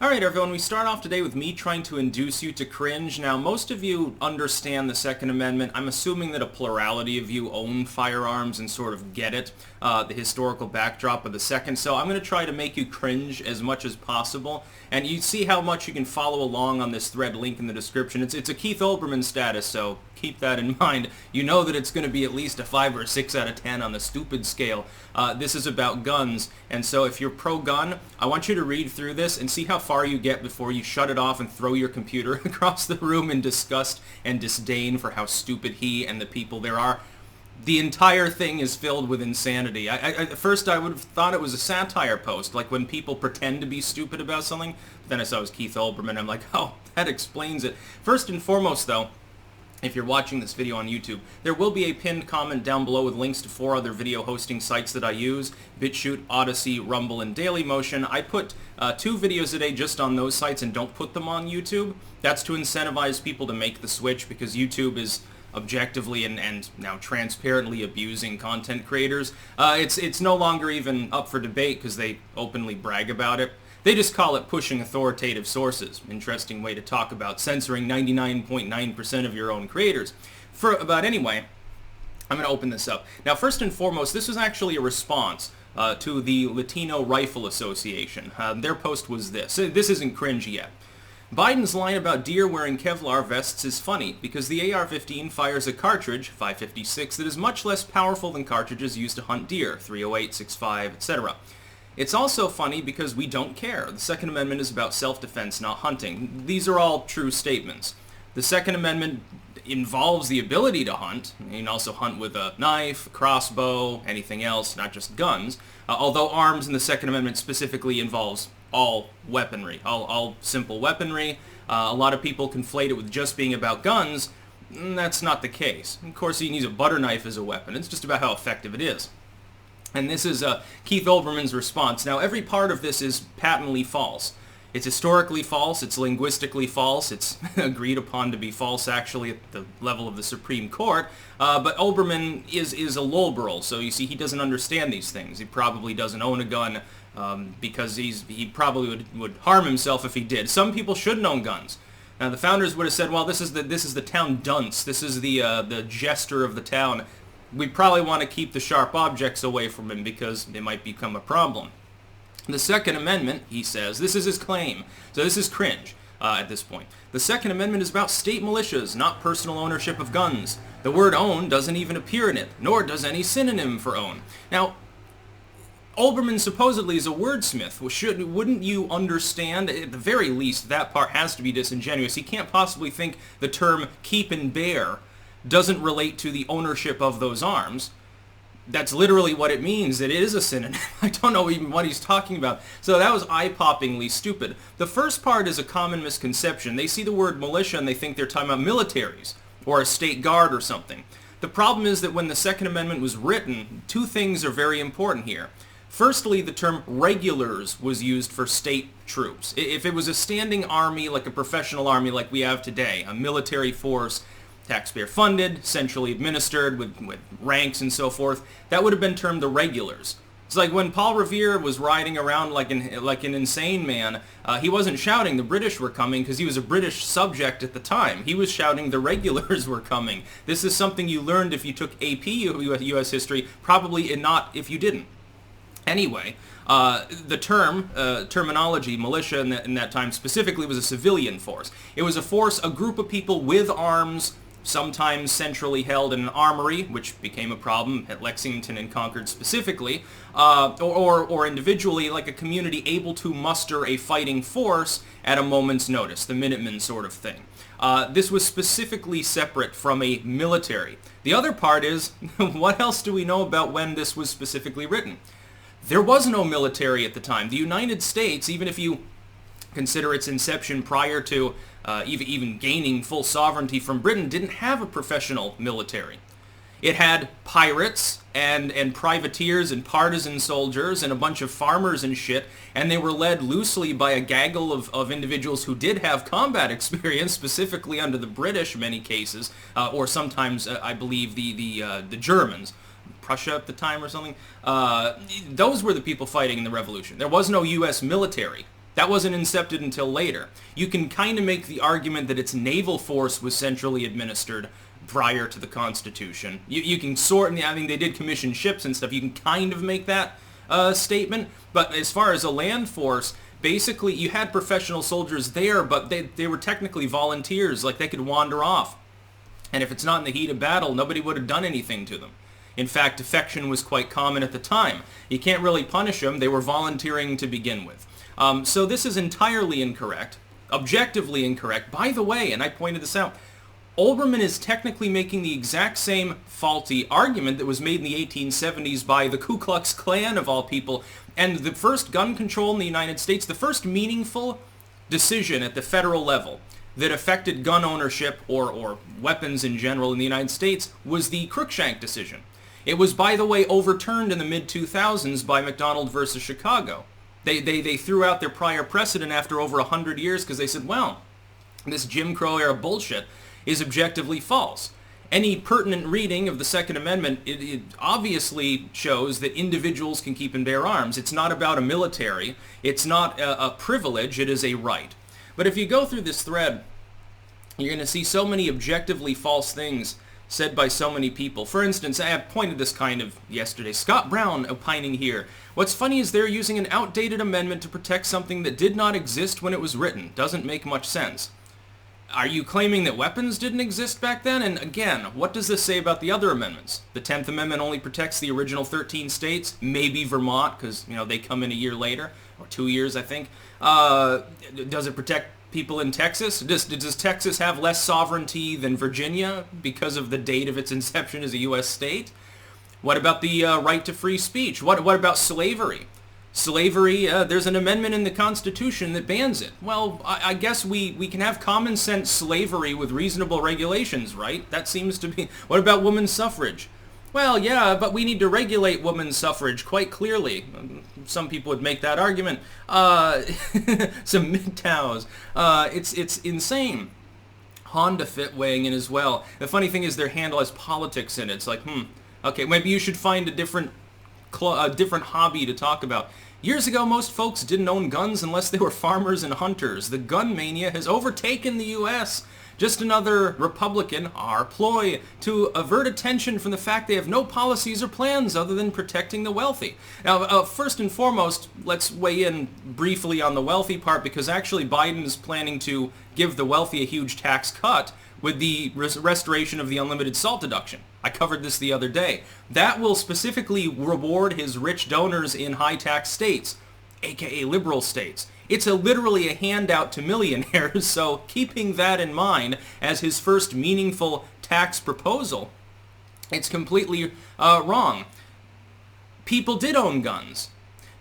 Alright everyone, we start off today with me trying to induce you to cringe. Now, most of you understand the Second Amendment. I'm assuming that a plurality of you own firearms and sort of get it, the historical backdrop of the Second. So I'm going to try to make you cringe as much as possible. And you see how much you can follow along on this thread link in the description. It's a Keith Olbermann status, so keep that in mind. You know that it's going to be at least a 5 or 6 out of 10 on the stupid scale. This is about guns, and so if you're pro-gun, I want you to read through this and see how far you get before you shut it off and throw your computer across the room in disgust and disdain for how stupid he and the people there are. The entire thing is filled with insanity. At first I would have thought it was a satire post, like when people pretend to be stupid about something. Then I saw it was Keith Olbermann. I'm like, oh, that explains it. First and foremost, though, if you're watching this video on YouTube, there will be a pinned comment down below with links to 4 other video hosting sites that I use: BitChute, Odyssey, Rumble, and Dailymotion. I put 2 videos a day just on those sites and don't put them on YouTube. That's to incentivize people to make the switch, because YouTube is objectively and now transparently abusing content creators. It's no longer even up for debate because they openly brag about it. They just call it pushing authoritative sources. Interesting way to talk about censoring 99.9% of your own creators. But anyway, I'm going to open this up. Now, first and foremost, this was actually a response to the Latino Rifle Association. Their post was this. This isn't cringe yet. Biden's line about deer wearing Kevlar vests is funny because the AR-15 fires a cartridge, 5.56, that is much less powerful than cartridges used to hunt deer, 308, 6.5, etc. It's also funny because we don't care. The Second Amendment is about self-defense, not hunting. These are all true statements. The Second Amendment involves the ability to hunt. You can also hunt with a knife, a crossbow, anything else, not just guns. Although arms in the Second Amendment specifically involves all weaponry, all simple weaponry. A lot of people conflate it with just being about guns. That's not the case. Of course, you can use a butter knife as a weapon. It's just about how effective it is. And this is Keith Olbermann's response. Now, every part of this is patently false. It's historically false, it's linguistically false, it's agreed upon to be false actually at the level of the Supreme Court, but Olbermann is a lolberl, so you see he doesn't understand these things. He probably doesn't own a gun because he probably would harm himself if he did. Some people shouldn't own guns. Now, the founders would have said, well, this is the town dunce, this is the jester of the town. We probably want to keep the sharp objects away from him because they might become a problem. The Second Amendment, he says, this is his claim, so this is cringe at this point. The Second Amendment is about state militias, not personal ownership of guns. The word own doesn't even appear in it, nor does any synonym for own. Now, Olbermann supposedly is a wordsmith. Wouldn't you understand? At the very least, that part has to be disingenuous. He can't possibly think the term keep and bear doesn't relate to the ownership of those arms. That's literally what it means. It is a synonym. I don't know even what he's talking about. So that was eye-poppingly stupid. The first part is a common misconception. They see the word militia and they think they're talking about militaries or a state guard or something. The problem is that when the Second Amendment was written, 2 things are very important here. Firstly, the term regulars was used for state troops. If it was a standing army, like a professional army like we have today, a military force, taxpayer funded, centrally administered, with ranks and so forth, that would have been termed the regulars. It's like when Paul Revere was riding around like an insane man, he wasn't shouting the British were coming because he was a British subject at the time. He was shouting the regulars were coming. This is something you learned if you took AP U.S. history, probably not if you didn't. Anyway, the terminology, militia in that time specifically, was a civilian force. It was a force, a group of people with arms, sometimes centrally held in an armory, which became a problem at Lexington and Concord specifically, or individually, like a community able to muster a fighting force at a moment's notice, the Minutemen sort of thing. This was specifically separate from a military. The other part is, what else do we know about when this was specifically written? There was no military at the time. The United States, even if you consider its inception prior to even gaining full sovereignty from Britain, didn't have a professional military. It had pirates and privateers and partisan soldiers and a bunch of farmers and shit, and they were led loosely by a gaggle of individuals who did have combat experience, specifically under the British in many cases, or sometimes, I believe, the Germans. Prussia at the time or something. Those were the people fighting in the revolution. There was no U.S. military That wasn't incepted until later. You can kind of make the argument that its naval force was centrally administered prior to the Constitution. You can sort, I mean, they did commission ships and stuff. You can kind of make that statement. But as far as a land force, basically you had professional soldiers there, but they were technically volunteers. Like, they could wander off. And if it's not in the heat of battle, nobody would have done anything to them. In fact, defection was quite common at the time. You can't really punish them. They were volunteering to begin with. So this is entirely incorrect, objectively incorrect. By the way, and I pointed this out, Olbermann is technically making the exact same faulty argument that was made in the 1870s by the Ku Klux Klan, of all people, and the first gun control in the United States, the first meaningful decision at the federal level that affected gun ownership or weapons in general in the United States was the Cruikshank decision. It was, by the way, overturned in the mid-2000s by McDonald versus Chicago. They threw out their prior precedent after over 100 years because they said, well, this Jim Crow era bullshit is objectively false. Any pertinent reading of the Second Amendment, it obviously shows that individuals can keep and bear arms. It's not about a military. It's not a privilege. It is a right. But if you go through this thread, you're going to see so many objectively false things said by so many people. For instance, I have pointed this kind of yesterday. Scott Brown opining here. What's funny is they're using an outdated amendment to protect something that did not exist when it was written. Doesn't make much sense. Are you claiming that weapons didn't exist back then? And again, what does this say about the other amendments? The 10th Amendment only protects the original 13 states, maybe Vermont, because, you know, they come in a year later, or 2 years, I think. Does it protect people in Texas? Does Texas have less sovereignty than Virginia because of the date of its inception as a U.S. state? What about the right to free speech? What about slavery? Slavery, there's an amendment in the Constitution that bans it. Well, I guess we can have common sense slavery with reasonable regulations, right? That seems to be... What about women's suffrage? Well, yeah, but we need to regulate women's suffrage quite clearly. Some people would make that argument. Some MGTOWs. It's insane. Honda Fit weighing in as well. The funny thing is their handle has politics in it. It's like, okay, maybe you should find a different hobby to talk about. Years ago, most folks didn't own guns unless they were farmers and hunters. The gun mania has overtaken the U.S. Just another Republican, our ploy, to avert attention from the fact they have no policies or plans other than protecting the wealthy. Now, first and foremost, let's weigh in briefly on the wealthy part, because actually Biden is planning to give the wealthy a huge tax cut with the restoration of the unlimited SALT deduction. I covered this the other day. That will specifically reward his rich donors in high-tax states, aka liberal states. It's literally a handout to millionaires, so keeping that in mind as his first meaningful tax proposal, it's completely wrong. People did own guns.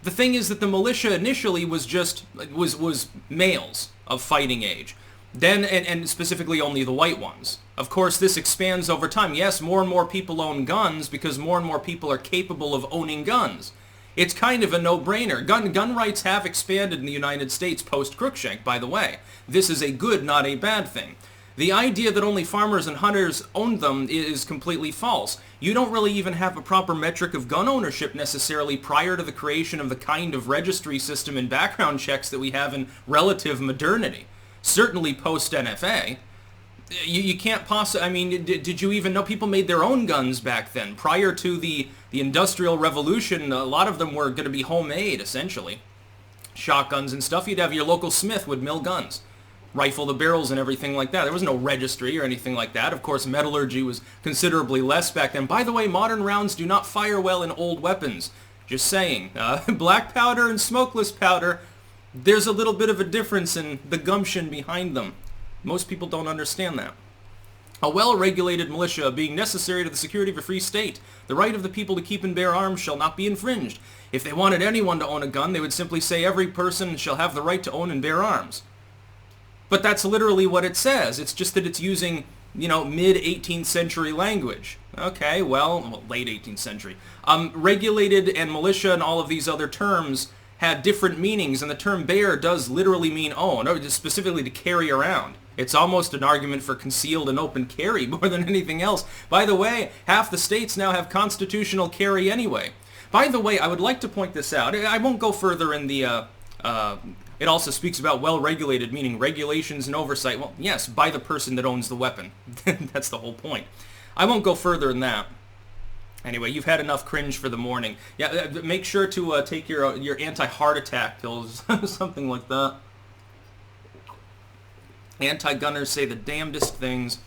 The thing is that the militia initially was males of fighting age. Then, and specifically only the white ones. Of course, this expands over time. Yes, more and more people own guns because more and more people are capable of owning guns. It's kind of a no-brainer. Gun rights have expanded in the United States post-Cruikshank, by the way. This is a good, not a bad thing. The idea that only farmers and hunters owned them is completely false. You don't really even have a proper metric of gun ownership necessarily prior to the creation of the kind of registry system and background checks that we have in relative modernity. Certainly post-NFA. You can't possibly... I mean, did you even know people made their own guns back then? Prior to the Industrial Revolution, a lot of them were going to be homemade, essentially. Shotguns and stuff. You'd have your local smith would mill guns. Rifle the barrels and everything like that. There was no registry or anything like that. Of course, metallurgy was considerably less back then. By the way, modern rounds do not fire well in old weapons. Just saying. Black powder and smokeless powder... There's a little bit of a difference in the gumption behind them. Most people don't understand that. A well-regulated militia being necessary to the security of a free state. The right of the people to keep and bear arms shall not be infringed. If they wanted anyone to own a gun, they would simply say every person shall have the right to own and bear arms. But that's literally what it says. It's just that it's using, mid-18th century language. Okay, well, late 18th century. Regulated and militia and all of these other terms had different meanings, and the term bear does literally mean own, or just specifically to carry around. It's almost an argument for concealed and open carry more than anything else. By the way, half the states now have constitutional carry anyway. By the way, I would like to point this out. I won't go further in the It also speaks about well-regulated, meaning regulations and oversight. Well, yes, by the person that owns the weapon. That's the whole point. I won't go further than that. Anyway, you've had enough cringe for the morning. Yeah, make sure to take your anti-heart attack pills, something like that. Anti-gunners say the damnedest things,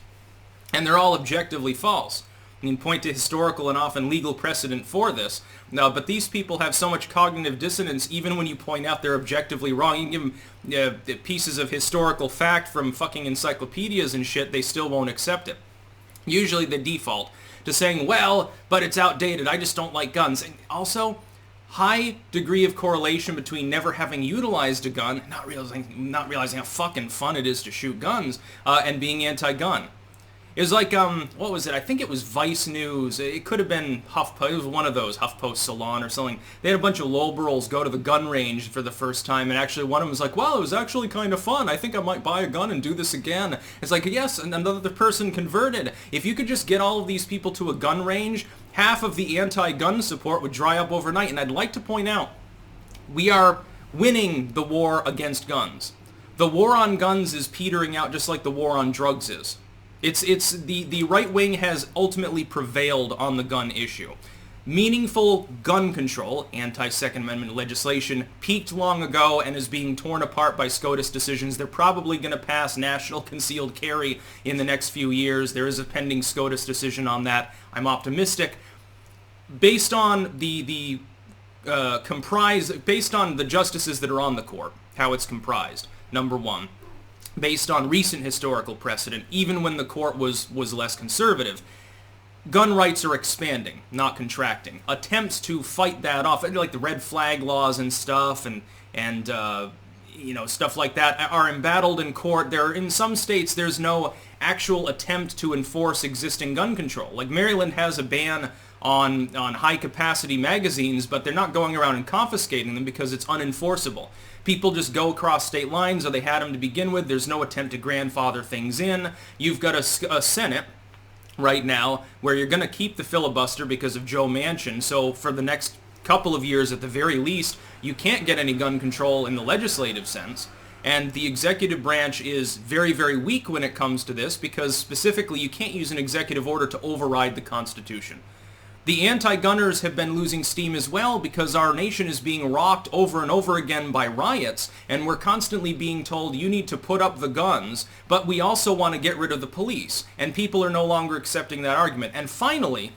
and they're all objectively false. You can point to historical and often legal precedent for this. No, but these people have so much cognitive dissonance, even when you point out they're objectively wrong. You can give them pieces of historical fact from fucking encyclopedias and shit, they still won't accept it. Usually they default to saying, well, but it's outdated, I just don't like guns. And also, high degree of correlation between never having utilized a gun, not realizing how fucking fun it is to shoot guns, and being anti-gun. It was like, what was it? I think it was Vice News. It could have been HuffPost. It was one of those, HuffPost Salon or something. They had a bunch of lowburls go to the gun range for the first time, and actually one of them was like, wow, it was actually kind of fun. I think I might buy a gun and do this again. It's like, yes, and another person converted. If you could just get all of these people to a gun range, half of the anti-gun support would dry up overnight. And I'd like to point out, we are winning the war against guns. The war on guns is petering out just like the war on drugs is. It's the right wing has ultimately prevailed on the gun issue. Meaningful gun control, anti-Second Amendment legislation, peaked long ago and is being torn apart by SCOTUS decisions. They're probably going to pass national concealed carry in the next few years. There is a pending SCOTUS decision on that. I'm optimistic. Based on based on the justices that are on the court, how it's comprised, number one. Based on recent historical precedent, even when the court was less conservative, gun rights are expanding, not contracting. Attempts to fight that off, like the red flag laws and stuff, and stuff like that, are embattled in court. In some states, there's no actual attempt to enforce existing gun control. Like Maryland has a ban on high-capacity magazines, but they're not going around and confiscating them because it's unenforceable. People just go across state lines, or they had them to begin with. There's no attempt to grandfather things in. You've got a Senate right now where you're going to keep the filibuster because of Joe Manchin. So for the next couple of years, at the very least, you can't get any gun control in the legislative sense. And the executive branch is very, very weak when it comes to this because specifically you can't use an executive order to override the Constitution. The anti-gunners have been losing steam as well because our nation is being rocked over and over again by riots, and we're constantly being told you need to put up the guns, but we also want to get rid of the police, and people are no longer accepting that argument. And finally,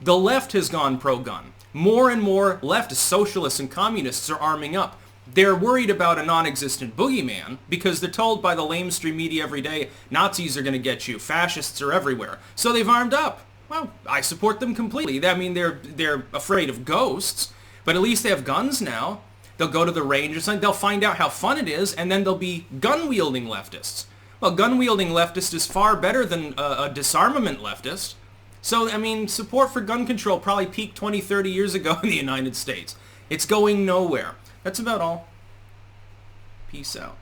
the left has gone pro-gun. More and more left socialists and communists are arming up. They're worried about a non-existent boogeyman because they're told by the lamestream media every day, Nazis are going to get you, fascists are everywhere. So they've armed up. Well, I support them completely. I mean, they're afraid of ghosts, but at least they have guns now. They'll go to the range or something. They'll find out how fun it is, and then they'll be gun-wielding leftists. Well, gun-wielding leftist is far better than a disarmament leftist. So, I mean, support for gun control probably peaked 20, 30 years ago in the United States. It's going nowhere. That's about all. Peace out.